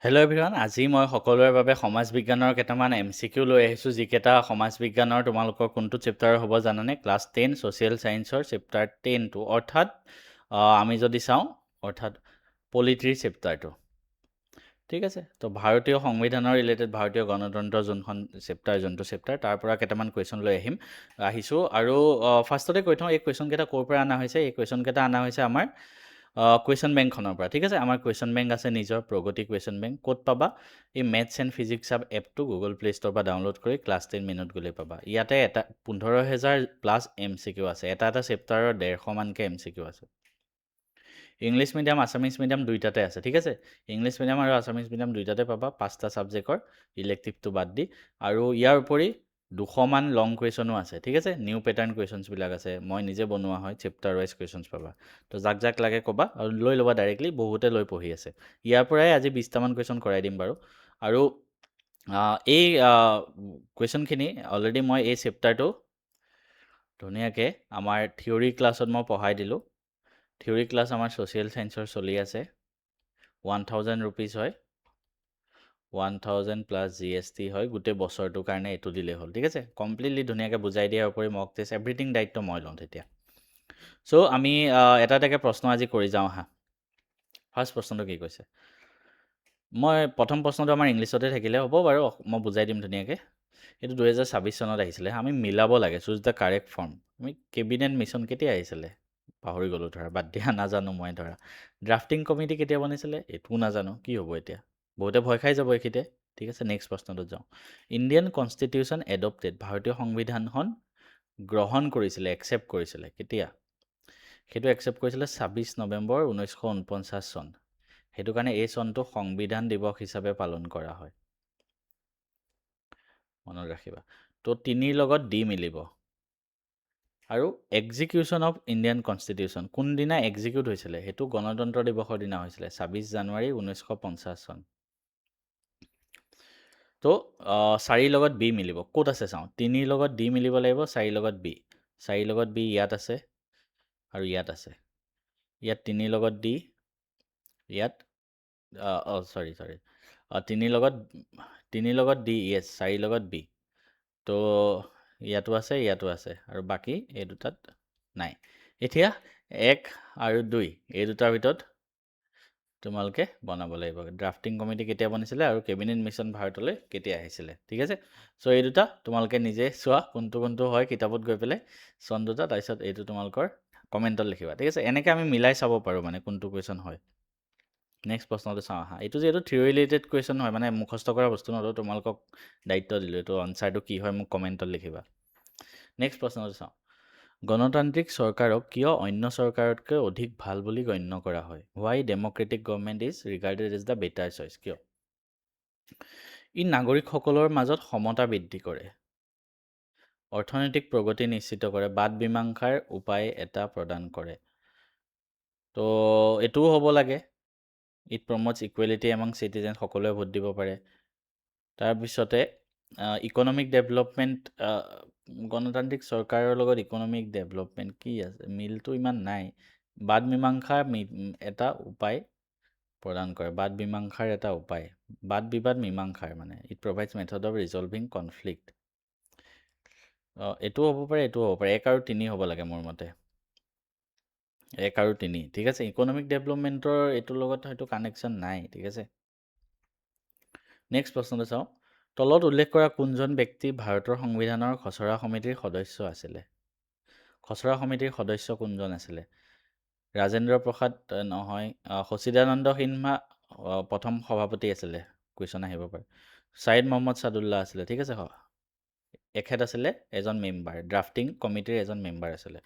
Hello' everyone, আজি মই সকলোৰে বাবে সমাজ বিজ্ঞানৰ কেইটামান MCQ লৈ আহিছোঁ, যিকেইটা সমাজ বিজ্ঞানৰ তোমালোকৰ কোনটো চেপ্টাৰ হ'ব জানানে? ক্লাছ 10 ছ'চিয়েল ছায়েন্সৰ চেপ্টাৰ 10টো, অৰ্থাৎ আমি যদি চাওঁ, অৰ্থাৎ পলিটিৰ চেপ্টাৰটো। ঠিক আছে, তো ভাৰতীয় সংবিধানৰ ৰিলেটেড ভাৰতীয় গণতন্ত্ৰৰ যোনটো চেপ্টাৰ তাৰ পৰা কেইটামান কুৱেশ্যন লৈ আহিছোঁ। আৰু ফাৰ্ষ্টতে কৈ থওঁ, এই কুৱেশ্যনকেইটা ক'ৰ পৰা অনা হৈছে? এই কুৱেশ্যনকেইটা অনা হৈছে আমাৰ কুৱেশ্যন বেংকখনৰ পৰা। ঠিক আছে, আমাৰ কুৱেশ্যন বেংক আছে নিজৰ, প্ৰগতি কুৱেশ্যন বেংক। ক'ত পাবা? এই মেথছ এণ্ড ফিজিক্স হাব এপটো গুগল প্লে' ষ্ট'ৰ পৰা ডাউনলোড কৰি ক্লাছ 10 মিনিট গ'লেই পাবা। ইয়াতে 15,000+ MCQ আছে। এটা চেপ্টাৰৰ 150 মানকৈ MCQ আছে। ইংলিছ মিডিয়াম, আছামিছ মিডিয়াম দুইটাতে আছে। ঠিক আছে, ইংলিছ মিডিয়াম আৰু আছামিছ মিডিয়াম দুইটাতে পাবা, 5টা ছাবজেক্টৰ ইলেক্টিভটো বাদ দি। আৰু ইয়াৰ উপৰি 200 মান লং কুৱেশ্যনো আছে। ঠিক আছে, নিউ পেটাৰ্ণ কুৱেশ্যনছবিলাক আছে, মই নিজে বনোৱা হয়, চেপ্টাৰ ৱাইজ কুৱেশ্যনছ পাবা। তো যাক লাগে ক'বা আৰু লৈ ল'বা ডাইৰেক্টলি, বহুতে লৈ পঢ়ি আছে। ইয়াৰ পৰাই আজি 20টামান কুৱেশ্যন কৰাই দিম বাৰু। আৰু এই কুৱেশ্যনখিনি অলৰেডি মই এই চেপ্টাৰটো ধুনীয়াকৈ আমাৰ থিয়ৰী ক্লাছত মই পঢ়াই দিলোঁ। থিয়ৰী ক্লাছ আমাৰ ছ'চিয়েল ছায়েন্সৰ চলি আছে। 1000 ৰুপিজ হয়, 1000 + GST হয়, গোটেই বছৰটোৰ কাৰণে এইটো দিলেই হ'ল। ঠিক আছে, কমপ্লিটলি ধুনীয়াকৈ বুজাই দিয়াৰ উপৰি মক টেষ্ট এভৰিথিং দায়িত্ব মই লওঁ তেতিয়া। চ' আমি এটা এটাকৈ প্ৰশ্ন আজি কৰি যাওঁ আহা। ফাৰ্ষ্ট প্ৰশ্নটো কি কৈছে? মই প্ৰথম প্ৰশ্নটো আমাৰ ইংলিছতে থাকিলে হ'ব বাৰু, মই বুজাই দিম ধুনীয়াকৈ। এইটো 2026 চনত আহিছিলে। আমি মিলাব লাগে, চুজ দ্য কাৰেক্ট ফৰ্ম। আমি কেবিনেট মিছন কেতিয়া আহিছিলে? পাহৰি গ'লোঁ ধৰা, বাদ দিয়া, নাজানো মই ধৰা। ড্ৰাফটিং কমিটি কেতিয়া বনিছিলে? এইটোও নাজানো, কি হ'ব এতিয়া? বহুতে ভয় খাই যাব এইখিনিতে। ঠিক আছে, নেক্সট প্ৰশ্নটোত যাওঁ। ইণ্ডিয়ান কনষ্টিটিউশ্যন এডপ্টেড, ভাৰতীয় সংবিধানখন গ্ৰহণ কৰিছিলে, একচেপ্ট কৰিছিলে কেতিয়া? সেইটো একচেপ্ট কৰিছিলে 26 নৱেম্বৰ 1949 চন। সেইটো কাৰণে এই চনটো সংবিধান দিৱস হিচাপে পালন কৰা হয়, মনত ৰাখিবা। তো 3ৰ লগত D মিলিব। আৰু এক্সিকিউশ্যন অফ ইণ্ডিয়ান কনষ্টিটিউশ্যন কোনদিনা এক্সিকিউট হৈছিলে? সেইটো গণতন্ত্ৰ দিৱসৰ দিনা হৈছিলে, 26 জানুৱাৰী 1950 চন। তো 4ৰ লগত B মিলিব। ক'ত আছে চাওঁ, 3ৰ লগত D মিলিব লাগিব, 4ৰ লগত B। 4ৰ লগত B ইয়াত আছে আৰু ইয়াত আছে। ইয়াত 3ৰ লগত D, ইয়াত চৰি 3ৰ লগত D, য়েছ, 4ৰ লগত B। তো ইয়াতো আছে, ইয়াতো আছে, আৰু বাকী এই দুটাত নাই। এতিয়া 1 আৰু 2 এই দুটাৰ ভিতৰত তোমালোকে বনাব লাগিব। ড্ৰাফটিং কমিটি কেতিয়া বনিছিলে আৰু কেবিনেট মিছন ভাৰতলৈ কেতিয়া আহিছিলে। ঠিক আছে, চ' এই দুটা তোমালোকে নিজে চোৱা কোনটো কোনটো হয় কিতাপত গৈ পেলাই, চন দুটা, তাৰপিছত এইটো তোমালোকৰ কমেণ্টত লিখিবা। ঠিক আছে, এনেকৈ আমি মিলাই চাব পাৰোঁ মানে কোনটো কুৱেশ্যন হয়। নেক্সট প্ৰশ্নটো চাওঁ আহা। এইটো যিহেতু থিয়ৰী ৰিলেটেড কুৱেশ্যন হয়, মানে মুখস্থ কৰা বস্তু নহ'লেও তোমালোকক দায়িত্ব দিলোঁ, এইটো আনচাৰটো কি হয় মোক কমেণ্টত লিখিবা। নেক্সট প্ৰশ্নটো চাওঁ। গণতান্ত্ৰিক চৰকাৰক কিয় অন্য চৰকাৰতকৈ অধিক ভাল বুলি গণ্য কৰা হয়? Why democratic government is regarded as the better choice? কিয়? ই নাগৰিকসকলৰ মাজত সমতা বৃদ্ধি কৰে, অৰ্থনৈতিক প্ৰগতি নিশ্চিত কৰে, বাদ মীমাংসাৰ উপায় এটা প্ৰদান কৰে। তো এইটোও হ'ব লাগে। It promotes equality among citizen, সকলোৱে ভোট দিব পাৰে। তাৰপিছতে ইকনমিক ডেভেলপমেণ্ট, গণতান্ত্ৰিক চৰকাৰৰ লগত ইকনমিক ডেভেলপমেণ্ট কি আছে? মিলটো ইমান নাই। বাদ মীমাংসাৰ এটা উপায় প্ৰদান কৰে, বাদ মীমাংসাৰ এটা উপায়, বাদ বিবাদ মীমাংসাৰ, মানে it provides method of resolving conflict. এইটোও হ'ব পাৰে, এইটোও হ'ব পাৰে। 1 আৰু 3 হ'ব লাগে মোৰ মতে, 1 আৰু 3। ঠিক আছে, ইকনমিক ডেভেলপমেণ্টৰ এইটোৰ লগত হয়তো কানেকশ্যন নাই। ঠিক আছে, নেক্সট প্ৰশ্নটো চাওঁ। তলত উল্লেখ কৰা কোনজন ব্যক্তি ভাৰতৰ সংবিধানৰ খচৰা সমিতিৰ সদস্য আছিলে? খচৰা সমিতিৰ সদস্য কোনজন আছিলে? ৰাজেন্দ্ৰ প্ৰসাদ নহয়, সচিদানন্দ সিনহা প্ৰথম সভাপতি আছিলে, কুৱেশ্যন আহিব পাৰে। ছাইদ মহম্মদ ছাদুল্লাহ আছিলে। ঠিক আছে, এখেত আছিলে এজন মেম্বাৰ, ড্ৰাফটিং কমিটিৰ এজন মেম্বাৰ আছিলে।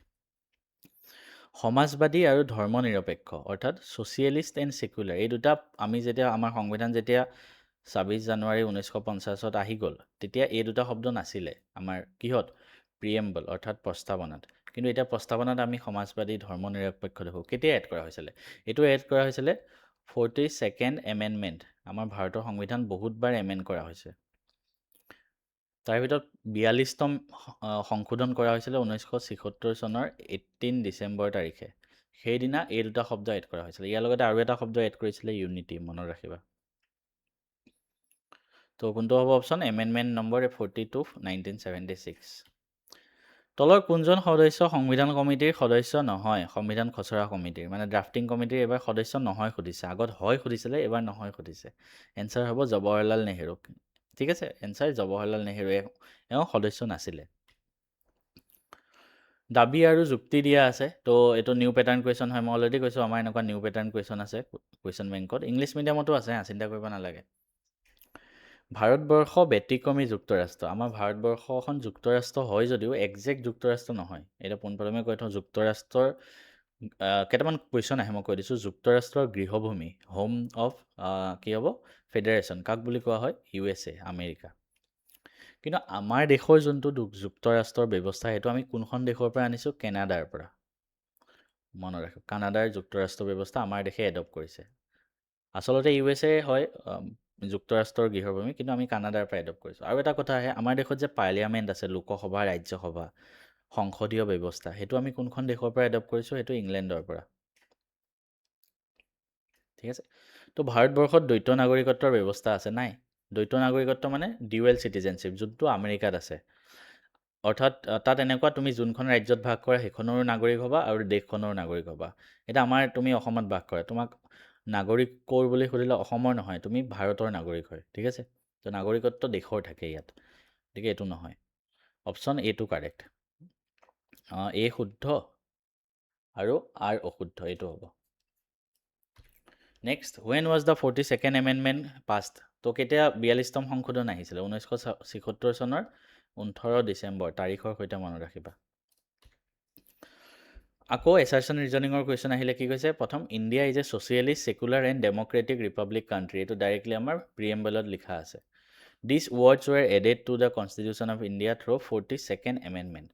সমাজবাদী আৰু ধৰ্ম নিৰপেক্ষ, অৰ্থাৎ ছ'চিয়েলিষ্ট এণ্ড ছেকুলাৰ, এই দুটা আমি যেতিয়া আমাৰ সংবিধান যেতিয়া 26 জানুৱাৰী 1950 আহি গ'ল, তেতিয়া এই দুটা শব্দ নাছিলে আমাৰ কিহত? প্ৰিএম্বল, অৰ্থাৎ প্ৰস্তাৱনাত। কিন্তু এতিয়া প্ৰস্তাৱনাত আমি সমাজবাদী ধৰ্ম নিৰপেক্ষ দেখোঁ। কেতিয়া এড কৰা হৈছিলে? এইটো এড কৰা হৈছিলে 42nd এমেণ্ডমেণ্ট। আমাৰ ভাৰতৰ সংবিধান বহুতবাৰ এমেণ্ড কৰা হৈছে, তাৰ ভিতৰত 42তম সংশোধন কৰা হৈছিলে 1976 চনৰ 18 ডিচেম্বৰ তাৰিখে। সেইদিনা এই দুটা শব্দ এড কৰা হৈছিলে। ইয়াৰ লগতে আৰু এটা শব্দ এড কৰিছিলে, ইউনিটি, মনত ৰাখিবা। তো কোনটো হ'ব অপশ্যন এমেণ্ডমেণ্ট নম্বৰ 42 1976 তলৰ কোনজন সদস্য সংবিধান কমিটিৰ সদস্য নহয় সংবিধান খচৰা কমিটিৰ মানে ড্ৰাফটিং কমিটিৰ এবাৰ সদস্য নহয় সুধিছে আগত হয় সুধিছিলে এবাৰ নহয় সুধিছে এনচাৰ হ'ব জৱাহৰলাল নেহৰু ঠিক আছে এনচাৰ জৱাহৰলাল নেহৰু এওঁ সদস্য নাছিলে দাবী আৰু যুক্তি দিয়া আছে তো এইটো নিউ পেটাৰ্ণ কুৱেশ্যন হয় মই অলৰেডি কৈছোঁ আমাৰ এনেকুৱা নিউ পেটাৰ্ণ কুৱেশ্যন আছে কুৱেশ্যন বেংকত ইংলিছ মিডিয়ামতো আছে চিন্তা কৰিব নালাগে ভাৰতবৰ্ষ ব্যতিক্ৰমী যুক্তৰাষ্ট্ৰ আমাৰ ভাৰতবৰ্ষখন যুক্তৰাষ্ট্ৰ হয় যদিও একজেক্ট যুক্তৰাষ্ট্ৰ নহয় এতিয়া পোনপ্ৰথমে কৈ থওঁ যুক্তৰাষ্ট্ৰৰ কেইটামান কুৱেশ্যন আহে মই কৈ দিছোঁ যুক্তৰাষ্ট্ৰৰ গৃহভূমি হোম অফ কি হ'ব ফেডাৰেশ্যন কাক বুলি কোৱা হয় USA আমেৰিকা কিন্তু আমাৰ দেশৰ যোনটো যুক্তৰাষ্ট্ৰৰ ব্যৱস্থা সেইটো আমি কোনখন দেশৰ পৰা আনিছোঁ কেনাডাৰ পৰা মনত ৰাখক কানাডাৰ যুক্তৰাষ্ট্ৰ ব্যৱস্থা আমাৰ দেশে এডপ্ট কৰিছে আচলতে USA হয় যুক্তৰাষ্ট্ৰৰ গৃহভূমি কিন্তু আমি কানাডাৰ পৰা এডপ্ট কৰিছোঁ আৰু এটা কথা আহে আমাৰ দেশত যে পাৰ্লিয়ামেণ্ট আছে লোকসভা ৰাজ্যসভা সংসদীয় ব্যৱস্থা সেইটো আমি কোনখন দেশৰ পৰা এডপ্ট কৰিছোঁ সেইটো ইংলেণ্ডৰ পৰা ঠিক আছে তো ভাৰতবৰ্ষত দ্বৈত নাগৰিকত্বৰ ব্যৱস্থা আছে নাই দ্বৈত নাগৰিকত্ব মানে ডিউৱেল চিটিজেনশ্বিপ যোনটো আমেৰিকাত আছে অৰ্থাৎ তাত এনেকুৱা তুমি যোনখন ৰাজ্যত ভাগ কৰা সেইখনৰো নাগৰিক হ'বা আৰু দেশখনৰো নাগৰিক হ'বা এতিয়া আমাৰ তুমি অসমত বাস কৰা তোমাক নাগৰিক ক'ৰ বুলি সুধিলে অসমৰ নহয় তুমি ভাৰতৰ নাগৰিক হয় ঠিক আছে তো নাগৰিকত্ব দেশৰ থাকে ইয়াত গতিকে এইটো নহয় অপশ্যন এটো কাৰেক্ট এ শুদ্ধ আৰু আৰ অশুদ্ধ এইটো হ'ব next when was the 42nd amendment past তো কেতিয়া 42তম সংশোধন আহিছিলে 1976 চনৰ 18 ডিচেম্বৰ তাৰিখৰ সৈতে মনত ৰাখিবা আকৌ এছাৰছন ৰিজনিঙৰ কুৱেশ্যন আহিলে কি কৈছে প্ৰথম India is a socialist secular and democratic republic country এইটো ডাইৰেক্টলি আমাৰ প্ৰিএম্বলত লিখা আছে this words were added to the constitution of India through 42nd amendment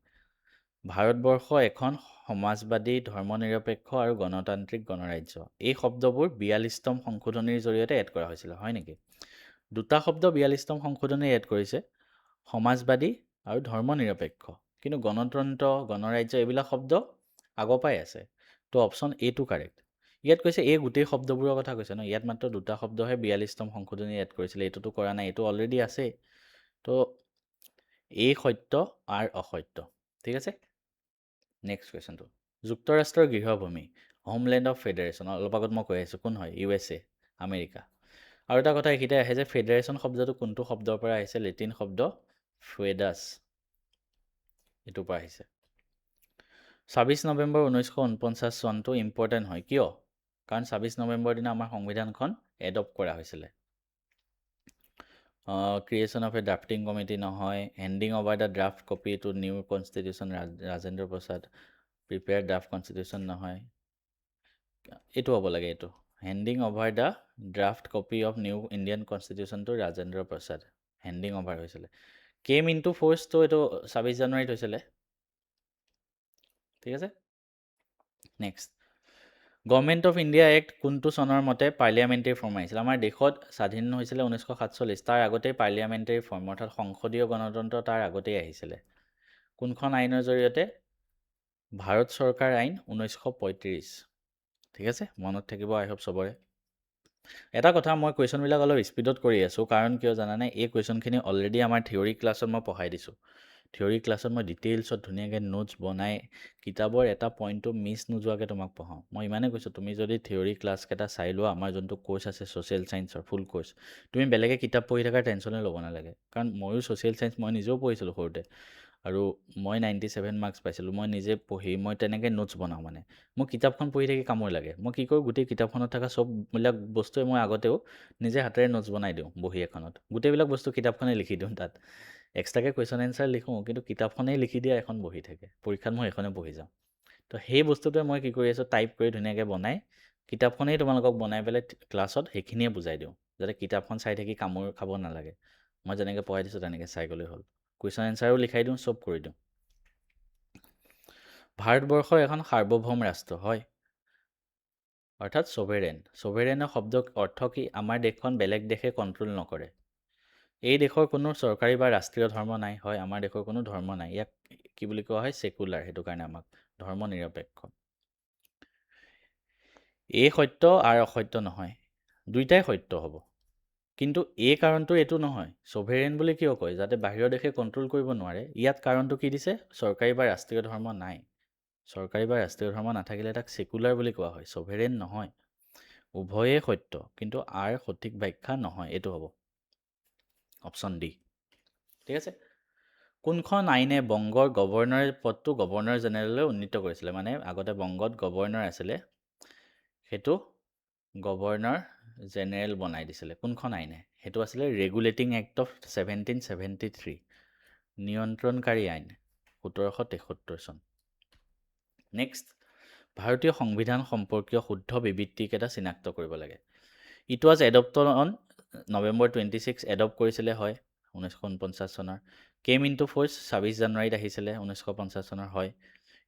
ভাৰতবৰ্ষ এখন সমাজবাদী ধৰ্মনিৰপেক্ষ আৰু গণতান্ত্ৰিক গণৰাজ্য এই শব্দবোৰ 42তম সংশোধনীৰ জৰিয়তে এড কৰা হৈছিলে হয় নেকি দুটা শব্দ 42তম সংশোধনী এড কৰিছে সমাজবাদী আৰু ধৰ্মনিৰপেক্ষ কিন্তু গণতন্ত্ৰ গণৰাজ্য এইবিলাক শব্দ আগৰ পৰাই আছে তো অপশ্যন এটো কাৰেক্ট ইয়াত কৈছে এই গোটেই শব্দবোৰৰ কথা কৈছে ন ইয়াত মাত্ৰ দুটা শব্দহে 42তম সংশোধনী এড কৰিছিলে এইটোতো কৰা নাই এইটো অলৰেডি আছে তো এই সত্য আৰু অসত্য ঠিক আছে নেক্সট কুৱেশ্যনটো যুক্তৰাষ্ট্ৰৰ গৃহভূমি হোমলেণ্ড অফ ফেডাৰেশ্যন অলপ আগত মই কৈ আছোঁ কোন হয় USA আমেৰিকা আৰু এটা কথা এইখিনিতে আহে যে ফেডাৰেশ্যন শব্দটো কোনটো শব্দৰ পৰা আহিছে লেটিন শব্দ ফেডাছ এইটোৰ পৰা আহিছে 26 নৱেম্বৰ 1949 চনটো ইম্পৰ্টেণ্ট হয় কিয় কাৰণ 26 নৱেম্বৰ দিনা আমাৰ সংবিধানখন এডপ্ট কৰা হৈছিলে creation of a drafting committee নহয় handing over the draft copy to new constitution Rajendra Prasad prepare draft constitution নহয় এইটো হ'ব লাগে এইটো handing over the draft copy of new Indian constitution to Rajendra Prasad handing over হৈছিলে কেম ইনটু ফ'ৰ্চটো এইটো 26 জানুৱাৰীত হৈছিলে ঠিক আছে next government of India act কোনটো চনৰ মতে পাৰ্লিয়ামেণ্টাৰী ফৰ্ম আহিছিলে আমাৰ দেশত স্বাধীন হৈছিলে 1947 তাৰ আগতেই পাৰ্লিয়ামেণ্টাৰী ফৰ্ম অৰ্থাৎ সংসদীয় গণতন্ত্ৰ তাৰ আগতেই আহিছিলে কোনখন আইনৰ জৰিয়তে ভাৰত চৰকাৰ আইন 1935 ঠিক আছে মনত থাকিব আই হোপ চবৰে এটা কথা মই কুৱেশ্যনবিলাক অলপ স্পীডত কৰি আছোঁ কাৰণ কিয় জানানে এই কুৱেশ্যনখিনি অলৰেডি আমাৰ থিয়ৰী ক্লাছত মই পঢ়াই দিছোঁ থিয়ৰী ক্লাছত মই ডিটেইলছত ধুনীয়াকৈ নোটছ বনাই কিতাপৰ এটা পইণ্টটো মিছ নোযোৱাকৈ তোমাক পঢ়াওঁ মই ইমানেই কৈছোঁ তুমি যদি থিয়ৰী ক্লাছকেইটা চাই লোৱা আমাৰ যোনটো কোৰ্চ আছে ছ'চিয়েল ছায়েন্সৰ ফুল কোৰ্চ তুমি বেলেগে কিতাপ পঢ়ি থকাৰ টেনশ্যনে ল'ব নালাগে কাৰণ ময়ো ছ'চিয়েল ছায়েন্স মই নিজেও পঢ়িছিলোঁ সৰুতে আৰু মই 97 মাৰ্কছ পাইছিলোঁ মই নিজে পঢ়ি মই তেনেকৈ নোটছ বনাওঁ মানে মোক কিতাপখন পঢ়ি থাকি কামোৰ লাগে মই কি কৰোঁ গোটেই কিতাপখনত থকা চববিলাক বস্তুৱে মই আগতেও নিজে হাতেৰে নোটছ বনাই দিওঁ বহি এখনত গোটেইবিলাক বস্তু কিতাপখনে লিখি দিওঁ তাত এক্সট্ৰাকৈ কুৱেশ্যন এনচাৰ লিখোঁ কিন্তু কিতাপখনেই লিখি দিয়া এখন বহি থাকে পৰীক্ষাত মই এখনে পঢ়ি যাওঁ তো সেই বস্তুটোৱে মই কি কৰি আছোঁ টাইপ কৰি ধুনীয়াকৈ বনাই কিতাপখনেই তোমালোকক বনাই পেলাই ক্লাছত সেইখিনিয়ে বুজাই দিওঁ যাতে কিতাপখন চাই থাকি কামোৰ খাব নালাগে মই যেনেকৈ পঢ়াই দিছোঁ তেনেকৈ চাই গ'লেই হ'ল কুৱেশ্যন এনচাৰো লিখাই দিওঁ চব কৰি দিওঁ ভাৰতবৰ্ষৰ এখন সাৰ্বভৌম ৰাষ্ট্ৰ হয় অৰ্থাৎ ছভেৰেনৰ শব্দৰ অৰ্থ কি আমাৰ দেশখন বেলেগ দেশে কণ্ট্ৰল নকৰে এই দেশৰ কোনো চৰকাৰী বা ৰাষ্ট্ৰীয় ধৰ্ম নাই হয় আমাৰ দেশৰ কোনো ধৰ্ম নাই ইয়াক কি বুলি কোৱা হয় ছেকুলাৰ সেইটো কাৰণে আমাক ধৰ্ম নিৰপেক্ষ এই সত্য আৰু অসত্য নহয় দুইটাই সত্য হ'ব কিন্তু এই কাৰণটো এইটো নহয় ছভেৰেইন বুলি কিয় কয় যাতে বাহিৰৰ দেশে কণ্ট্ৰল কৰিব নোৱাৰে ইয়াত কাৰণটো কি দিছে চৰকাৰী বা ৰাষ্ট্ৰীয় ধৰ্ম নাই চৰকাৰী বা ৰাষ্ট্ৰীয় ধৰ্ম নাথাকিলে তাক ছেকুলাৰ বুলি কোৱা হয় ছভেৰেইন নহয় উভয়ে সত্য কিন্তু আৰ সঠিক ব্যাখ্যা নহয় এইটো হ'ব অপশ্যন ডি ঠিক আছে কোনখন আইনে বংগৰ গভৰ্ণৰ পদটো গভৰ্ণৰ জেনেৰেললৈ উন্নীত কৰিছিলে মানে আগতে বংগত গভৰ্ণৰ আছিলে সেইটো গভৰ্ণৰ জেনেৰেল বনাই দিছিলে কোনখন আইনে সেইটো আছিলে ৰেগুলেটিং এক্ট অফ 1773 নিয়ন্ত্ৰণকাৰী আইন 1773 চন নেক্সট ভাৰতীয় সংবিধান সম্পৰ্কীয় শুদ্ধ বিবৃতিকেইটা চিনাক্ত কৰিব লাগে it was adopted on November 26 adopt কৰিছিলে হয় 1949 চনৰ কেম ইনটু ফ'ৰ্চ 26 জানুৱাৰীত আহিছিলে 1950 চনৰ হয়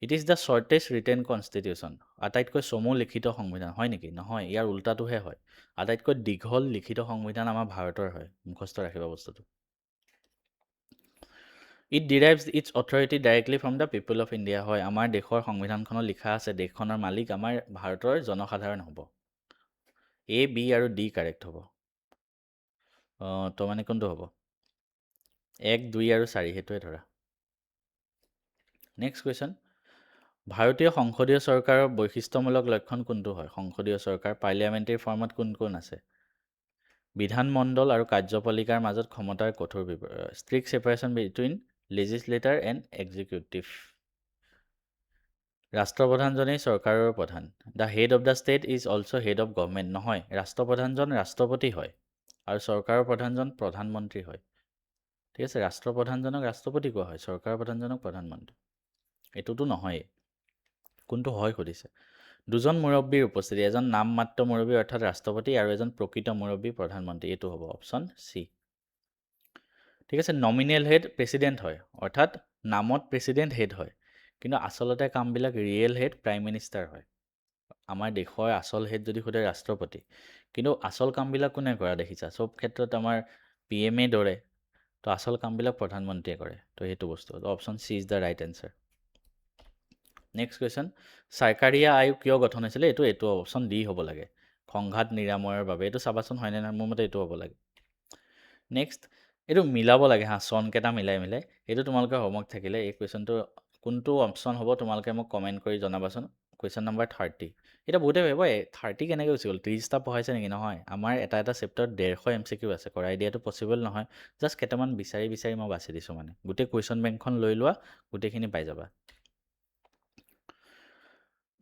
it is the shortest written constitution আটাইতকৈ চমু লিখিত সংবিধান হয় নেকি নহয় ইয়াৰ উল্টাটোহে হয় আটাইতকৈ দীঘল লিখিত সংবিধান আমাৰ ভাৰতৰ হয় মুখস্থ ৰাখিব বস্তুটো it derives its authority directly from the people of India হয় আমাৰ দেশৰ সংবিধানখনত লিখা আছে দেশখনৰ মালিক আমাৰ ভাৰতৰ জনসাধাৰণ হ'ব এ বি আৰু ডি কাৰেক্ট হ'ব তো মানে কোনটো হ'ব 1 2 আৰু 4 সেইটোৱে ধৰা নেক্সট কুৱেশ্যন ভাৰতীয় সংসদীয় চৰকাৰৰ বৈশিষ্ট্যমূলক লক্ষণ কোনটো হয় সংসদীয় চৰকাৰ পাৰ্লিয়ামেণ্টাৰী ফৰ্মত কোন আছে বিধানমণ্ডল আৰু কাৰ্যপালিকাৰ মাজত ক্ষমতাৰ কঠোৰ strict separation between legislature and executive ৰাষ্ট্ৰপ্ৰধানজনেই চৰকাৰৰ প্ৰধান the head of the state is also' head of government নহয় ৰাষ্ট্ৰপ্ৰধানজন ৰাষ্ট্ৰপতি হয় আৰু চৰকাৰৰ প্ৰধানজন প্ৰধানমন্ত্ৰী হয় ঠিক আছে ৰাষ্ট্ৰপ্ৰধানজনক ৰাষ্ট্ৰপতি কোৱা হয় চৰকাৰৰ প্ৰধানজনক প্ৰধানমন্ত্ৰী এইটোতো নহয়েই কোনটো হয় সুধিছে দুজন মুৰব্বীৰ উপস্থিতি এজন নামমাত্ৰ মুৰব্বী অৰ্থাৎ ৰাষ্ট্ৰপতি আৰু এজন প্ৰকৃত মুৰব্বী প্ৰধানমন্ত্ৰী এইটো হ'ব অপশ্যন চি ঠিক আছে নমিনেল হেড প্ৰেচিডেণ্ট হয় অৰ্থাৎ নামত প্ৰেচিডেণ্ট হেড হয় কিন্তু আচলতে কামবিলাক ৰিয়েল হেড প্ৰাইম মিনিষ্টাৰ হয় আমাৰ দেশৰ আচল হেড যদি সোধে ৰাষ্ট্ৰপতি কিন্তু আচল কামবিলাক কোনে কৰা দেখিছা চব ক্ষেত্ৰত আমাৰ পি এম এ দৰে তো আচল কামবিলাক প্ৰধানমন্ত্ৰীয়ে কৰে তো সেইটো বস্তু option C is the right answer next question চৰকাৰীয়া আয়োগ কিয় গঠন হৈছিলে এইটো অপশ্যন ডি হ'ব লাগে সংঘাত নিৰাময়ৰ বাবে এইটো চাবাচোন হয়নে নহয় মোৰ মতে এইটো হ'ব লাগে নেক্সট এইটো মিলাব লাগে চনকেইটা মিলাই এইটো তোমালোকৰ হোমৱৰ্ক থাকিলে এই কুৱেশ্যনটো কোনটো অপশ্যন হ'ব তোমালোকে মোক কমেণ্ট কৰি জনাবাচোন কুৱেশ্যন নম্বৰ 30 এতিয়া বহুতে ভাবিব 30 কেনেকৈ গুচি গ'ল 30টা পঢ়াইছে নেকি নহয় আমাৰ এটা চেপ্টাৰত 150 MCQ আছে কৰাই দিয়াটো পচিবল নহয় জাষ্ট কেইটামান বিচাৰি মই বাছি দিছোঁ মানে গোটেই কুৱেশ্যন বেংকখন লৈ লোৱা গোটেইখিনি পাই যাবা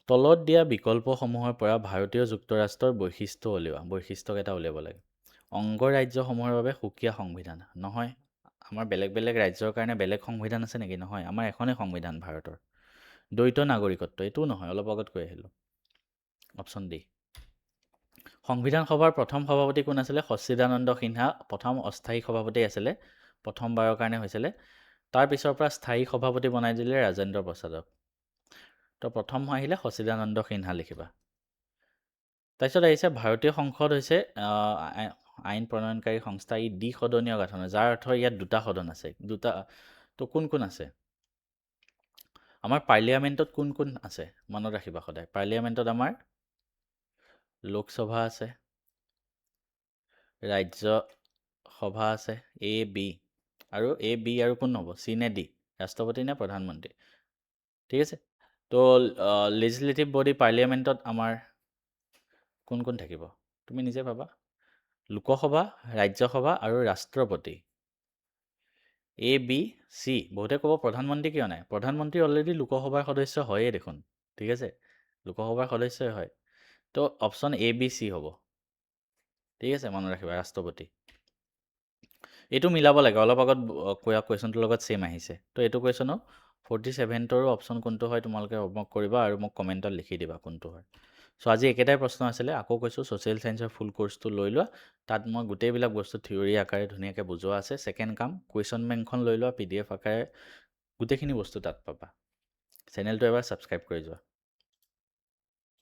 তলত দিয়া বিকল্পসমূহৰ পৰা ভাৰতীয় যুক্তৰাষ্ট্ৰৰ বৈশিষ্ট্যকেইটা উলিয়াব লাগে অংগৰাজ্যসমূহৰ বাবে সুকীয়া সংবিধান নহয় আমাৰ বেলেগ ৰাজ্যৰ কাৰণে বেলেগ সংবিধান আছে নেকি নহয় আমাৰ এখনেই সংবিধান ভাৰতৰ দ্বৈত নাগৰিকত্ব এইটোও নহয় অলপ আগত কৈ আহিলোঁ অপশ্যন ডি সংবিধান সভাৰ প্ৰথম সভাপতি কোন আছিলে সচ্চিদানন্দ সিনহা প্ৰথম অস্থায়ী সভাপতি আছিলে প্ৰথমবাৰৰ কাৰণে হৈছিলে তাৰপিছৰ পৰা স্থায়ী সভাপতি বনাই দিলে ৰাজেন্দ্ৰ প্ৰসাদক তো প্ৰথম আহিলে সচ্চিদানন্দ সিনহা লিখিবা তাৰপিছত আহিছে ভাৰতীয় সংসদ হৈছে আইন প্ৰণয়নকাৰী সংস্থা ই দ্বিসদনীয় গঠন যাৰ অৰ্থ ইয়াত দুটা সদন আছে তো কোন আছে আমাৰ পাৰ্লিয়ামেণ্টত কোন আছে মনত ৰাখিবা সদায় পাৰ্লিয়ামেণ্টত আমাৰ লোকসভা আছে ৰাজ্যসভা আছে এ বি আৰু কোন হ'ব চি নে ডি ৰাষ্ট্ৰপতি নে প্ৰধানমন্ত্ৰী ঠিক আছে তো লেজিছলেটিভ বডি পাৰ্লিয়ামেণ্টত আমাৰ কোন থাকিব তুমি নিজে ভাবা লোকসভা ৰাজ্যসভা আৰু ৰাষ্ট্ৰপতি এ বি চি বহুতে ক'ব প্ৰধানমন্ত্ৰী কিয় নাই প্ৰধানমন্ত্ৰী অলৰেডি লোকসভাৰ সদস্য হয়েই দেখোন ঠিক আছে লোকসভাৰ সদস্যই হয় তো অপশ্যন এ বি চি হ'ব ঠিক আছে মনত ৰাখিবা ৰাষ্ট্ৰপতি এইটো মিলাব লাগে অলপ আগত কোৱা কুৱেশ্যনটোৰ লগত ছেম আহিছে তো এইটো কুৱেশ্যনো 47টোৰো অপশ্যন কোনটো হয় তোমালোকে হোমৱৰ্ক কৰিবা আৰু মোক কমেণ্টত লিখি দিবা কোনটো হয় চ' আজি একেটাই প্ৰশ্ন আছিলে আকৌ কৈছোঁ ছ'চিয়েল ছায়েন্সৰ ফুল কোৰ্চটো লৈ লোৱা তাত মই গোটেইবিলাক বস্তু থিয়ৰী আকাৰে ধুনীয়াকৈ বুজোৱা আছে ছেকেণ্ড কাম কুৱেশ্যন বেংকখন লৈ লোৱা PDF আকাৰে গোটেইখিনি বস্তু তাত পাবা চেনেলটো এবাৰ ছাবস্ক্ৰাইব কৰি যোৱা